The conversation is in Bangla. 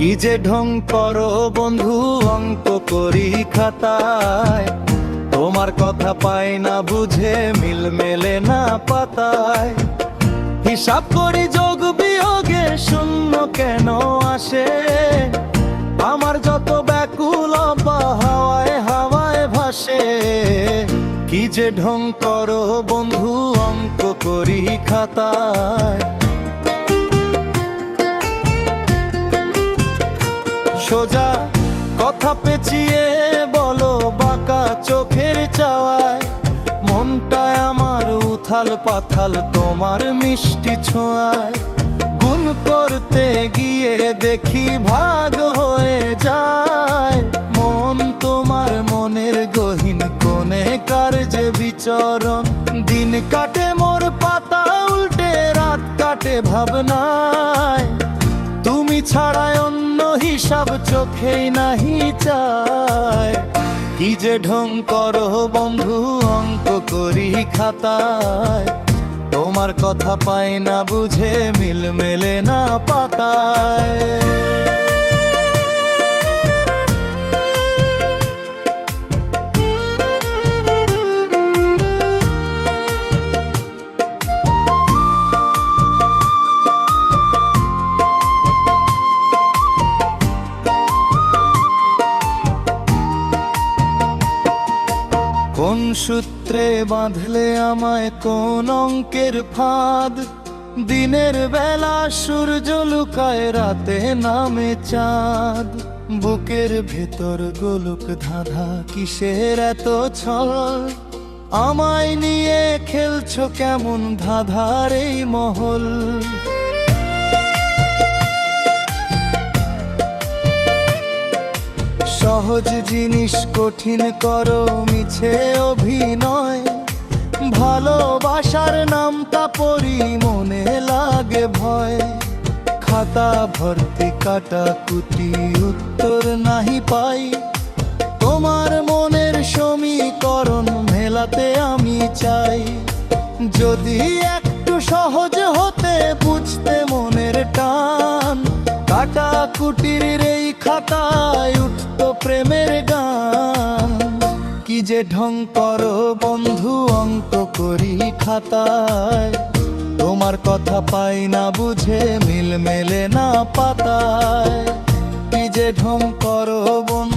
কি যে ঢং করো বন্ধু অঙ্ক করি খাতায়, তোমার কথা পাই না বুঝে মিল মেলে না পাতায়। হিসাব করি যোগ বিয়োগে শূন্য কেন আসে, আমার যত ব্যাকুলতা হাওয়ায় হাওয়ায় ভাসে। কি যে ঢং করো বন্ধু অঙ্ক করি খাতায়। সোজা কথা পেঁচিয়ে বলো বাঁকা চোখের চাওয়ায়, মনটায় আমার উথাল পাথাল তোমার মিষ্টি ছোঁয়ায়। গুণ করতে গিয়ে দেখি ভাগ হয়ে যায়, মন তোমার মনের গহীন কোণে কার যে বিচরণ। দিন কাটে মোর পাতা উল্টে, রাত কাটে ভাবনায়, তুমি ছাড়ায় অন্য হিসাব চোখেই নাহি চায়। কি যে ঢং করো বন্ধু অঙ্ক করি খাতায়, তোমার কথা পাই না বুঝে মিল মেলে না পাতায়। কোন সূত্রে বাঁধলে আমায় কোন অঙ্কের ফাঁদ, দিনের বেলা সূর্য লুকায় রাতে নামে চাঁদ। বুকের ভেতর গোলক ধাঁধা কিসের এত ছল, আমায় নিয়ে খেলছো কেমন ধাঁধার এই মহল। সহজ জিনিস কঠিন করো মিছে অভিনয়, ভালোবাসার নামটা পড়ি মনে লাগে ভয়। খাতা ভর্তি কাটা কুটি উত্তর নাহি পাই, তোমার মনের সমীকরণ মেলাতে আমি চাই। যদি একটু সহজ হতে বুঝতে মনের টান, কাটা কুটির এই খাতায় উঠতো প্রেমের গান। কি যে ঢং করো বন্ধু অঙ্ক করি খাতায়, তোমার কথা পাই না বুঝে মিল মেলে না পাতায়। কি যে ঢং করো বন্ধু